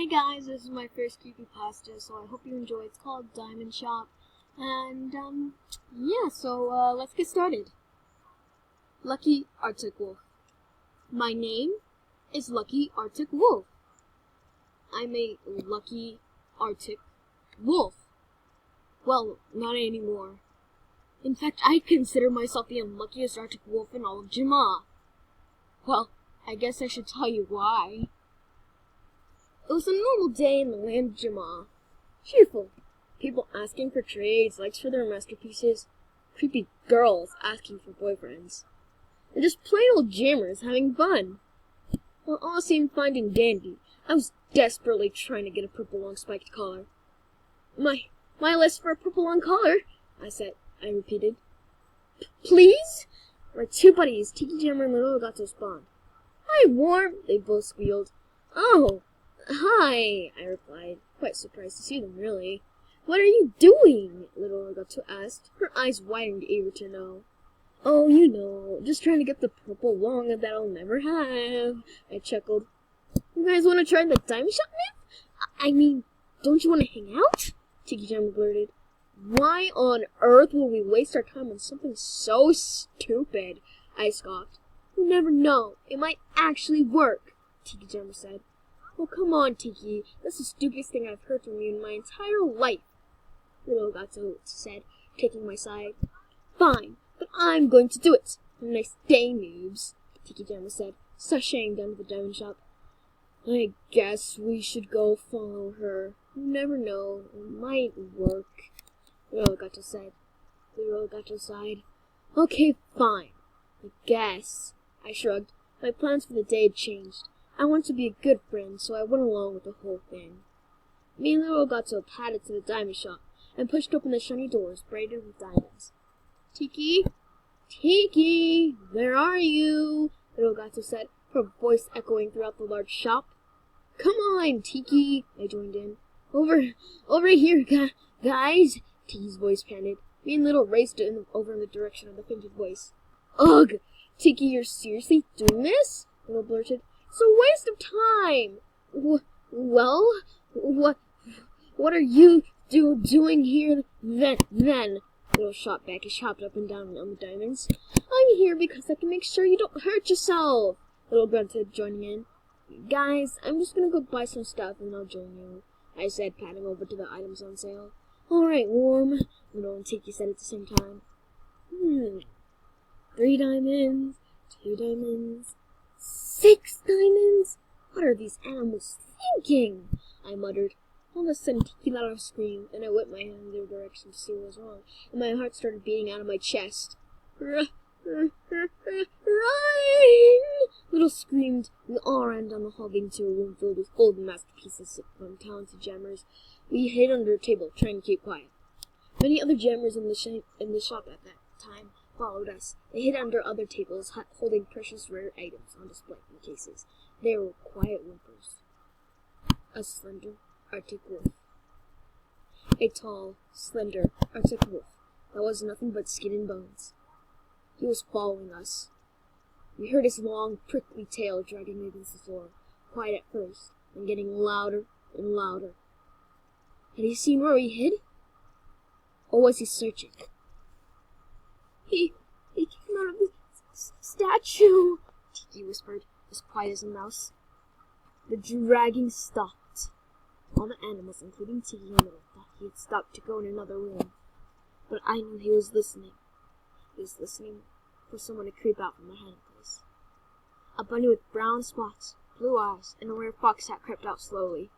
guys, this is my first creepypasta, so I hope you enjoy. It's called Diamond Shop, and yeah, so let's get started. Lucky Arctic Wolf. My name is Lucky Arctic Wolf. I'm a lucky Arctic wolf. Well, not anymore. In fact, I consider myself the unluckiest Arctic wolf in all of Jama. Well, I guess I should tell you why. It was a normal day in the land of Jama. Cheerful. People asking for trades, likes for their masterpieces. Creepy girls asking for boyfriends. And just plain old jammers having fun. While all seemed fine and dandy, I was desperately trying to get a purple long spiked collar. My list for a purple long collar, I repeated. Please? My two buddies, Tiki Jammer and Little got to spawn. Hi, Warm, they both squealed. Oh, hi, I replied, quite surprised to see them, really. What are you doing? Little Gato asked, her eyes widened, eager to know. Oh, you know, just trying to get the purple long that I'll never have, I chuckled. You guys want to try the diamond shop, man? I mean, don't you want to hang out? Tiki Jammer blurted. Why on earth will we waste our time on something so stupid? I scoffed. You never know. It might actually work, Tiki Jammer said. Oh, come on, Tiki. That's the stupidest thing I've heard from you in my entire life, Little Gato said, taking my side. Fine, but I'm going to do it. Nice day, noobs, Tiki Jammer said, sashaying down to the diamond shop. I guess we should go follow her. You never know. It might work, Little Gato said. Little Gato sighed. Okay, fine. I guess. I shrugged. My plans for the day had changed. I wanted to be a good friend, so I went along with the whole thing. Me and Little Gato padded to the diamond shop and pushed open the shiny doors braided with diamonds. Tiki? Tiki! Where are you? Little Gato said, her voice echoing throughout the large shop. Come on, Tiki! I joined in. Over here, guys! Tiki's voice panted. Me and Little raced over in the direction of the fainted voice. Ugh! Tiki, you're seriously doing this? Little blurted. It's a waste of time! Well, what are you doing here then? Little shot back as she hopped up and down on the diamonds. I'm here because I can make sure you don't hurt yourself, Little grunted, joining in. Guys, I'm just gonna go buy some stuff and I'll join you, I said, patting over to the items on sale. Alright, Warm, Little and Tiki said at the same time. 3 diamonds, 2 diamonds, 6 diamonds? What are these animals thinking? I muttered. All of a sudden, Tiki let out a scream, and I whipped my hand in their direction to see what was wrong, and my heart started beating out of my chest. Run! Little screamed. We all ran down the hall, getting to a room filled with golden masterpieces from talented jammers. We hid under a table, trying to keep quiet. Many other jammers in the shop at that time followed us. They hid under other tables, holding precious rare items on display in cases. They were quiet whimpers. A slender Arctic wolf. A tall, slender Arctic wolf that was nothing but skin and bones. He was following us. We heard his long, prickly tail dragging against the floor, quiet at first, and getting louder and louder. Had he seen where we hid? Or was he searching? He came out of the statue, Tiki whispered, as quiet as a mouse. The dragging stopped. All the animals, including Tiki and Little, thought he had stopped to go in another room. But I knew he was listening. He was listening for someone to creep out from the hiding place. A bunny with brown spots, blue eyes, and a rare fox hat crept out slowly.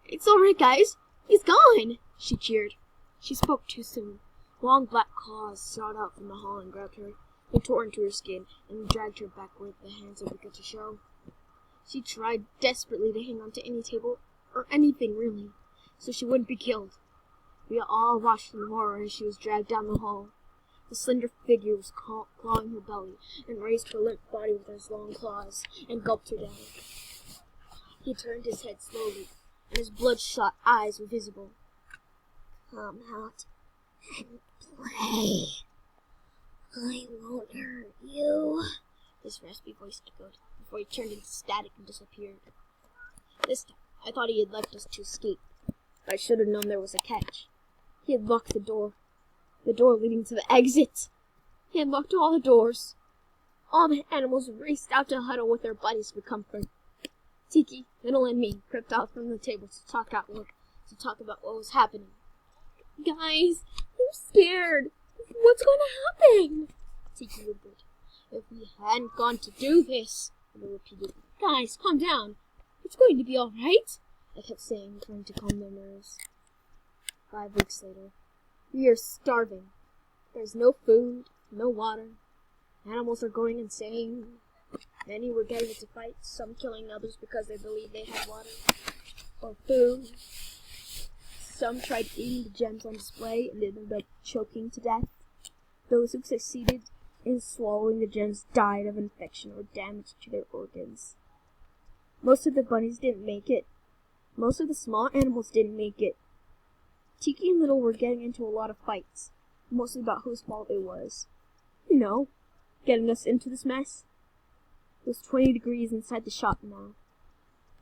It's all right, guys. He's gone, she cheered. She spoke too soon. Long black claws shot out from the hall and grabbed her. They tore into her skin and dragged her backward, the hands of the to show. She tried desperately to hang on to any table, or anything really, so she wouldn't be killed. We all watched in horror as she was dragged down the hall. The slender figure was clawing her belly and raised her limp body with his long claws and gulped her down. He turned his head slowly, and his bloodshot eyes were visible. Come out and play. I won't hurt you, his raspy voice echoed, before he turned into static and disappeared. This time, I thought he had left us to escape. I should have known there was a catch. He had locked the door leading to the exit. He had locked all the doors. All the animals raced out to huddle with their buddies for comfort. Tiki, Little, and me crept out from the table to talk about what was happening. Guys, I'm scared. What's going to happen? Tiki whimpered. If we hadn't gone to do this, Little repeated. Guys, calm down. It's going to be all right, I kept saying, trying to calm their nerves. 5 weeks later, we are starving. There's no food, no water. Animals are going insane. Many were getting into fights, some killing others because they believed they had water or food. Some tried eating the gems on display and ended up choking to death. Those who succeeded in swallowing the gems died of infection or damage to their organs. Most of the bunnies didn't make it. Most of the small animals didn't make it. Tiki and Little were getting into a lot of fights, mostly about whose fault it was. You know, getting us into this mess. It was 20 degrees inside the shop now.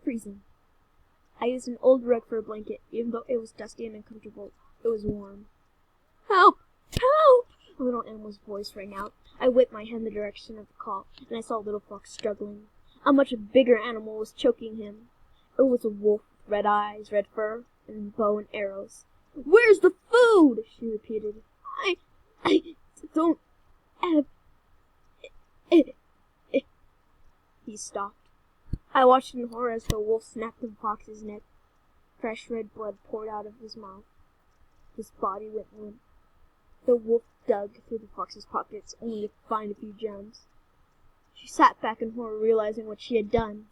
Freezing. I used an old rug for a blanket, even though it was dusty and uncomfortable. It was warm. Help! Help! A little animal's voice rang out. I whipped my head in the direction of the call, and I saw Little Fox struggling. A much bigger animal was choking him. It was a wolf with red eyes, red fur, and bow and arrows. Where's the food? She repeated. I don't have it. He stopped. I watched in horror as the wolf snapped the fox's neck. Fresh red blood poured out of his mouth. His body went limp. The wolf dug through the fox's pockets, only to find a few gems. She sat back in horror, realizing what she had done.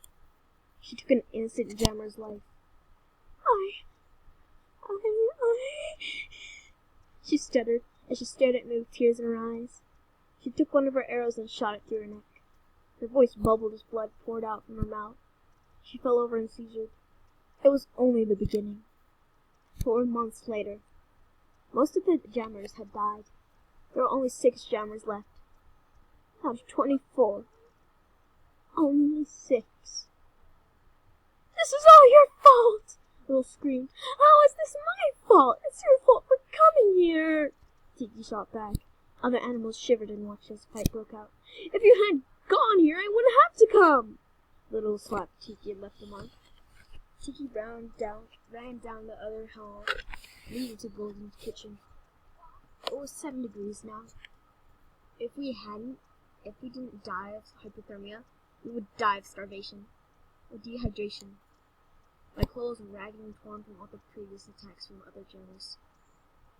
She took an innocent gemmer's life. She stuttered as she stared at me with tears in her eyes. She took one of her arrows and shot it through her neck. Her voice bubbled as blood poured out from her mouth. She fell over and seizured. It was only the beginning. 4 months later, most of the jammers had died. There were only 6 jammers left. Out of 24. Only 6. This is all your fault! Little screamed. How is this my fault? It's your fault for coming here! Tiki shot back. Other animals shivered and watched as the fight broke out. If you hadn't gone here, I wouldn't have to come! Little slapped Tiki and left him on. Tiki ran down the other hall, leading to Golden's kitchen. It was 7 degrees now. If we didn't die of hypothermia, we would die of starvation or dehydration. My clothes were ragged and torn from all the previous attacks from other jammers.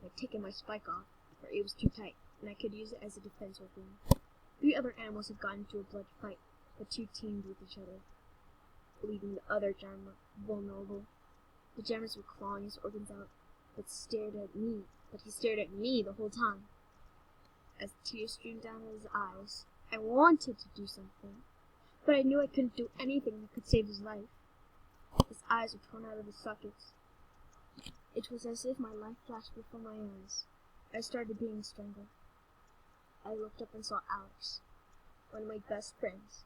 I had taken my spike off, for it was too tight, and I could use it as a defense weapon. 3 other animals had gotten into a blood fight, but 2 teamed with each other, leaving the other jammer vulnerable. The jammers were clawing his organs out, but he stared at me the whole time. As tears streamed down his eyes, I wanted to do something, but I knew I couldn't do anything that could save his life. His eyes were torn out of his sockets. It was as if my life flashed before my eyes. I started being strangled. I looked up and saw Alex, one of my best friends.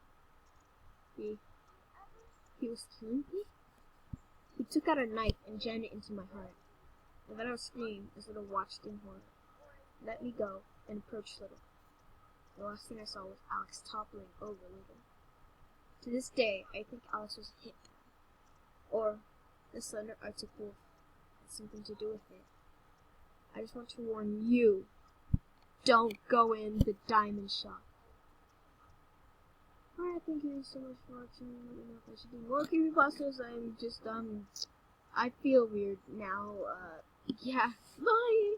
He was killing me? He took out a knife and jammed it into my heart. I let out a scream as Little watched in horror. Let me go and approached Little. The last thing I saw was Alex toppling over Little. To this day, I think Alex was hit. Or the slender Arctic wolf had something to do with it. I just want to warn you, don't go in the diamond shop. Alright, thank you so much for watching. Let me know if I should do more creepypastas. I'm just, I feel weird now. Yeah, bye!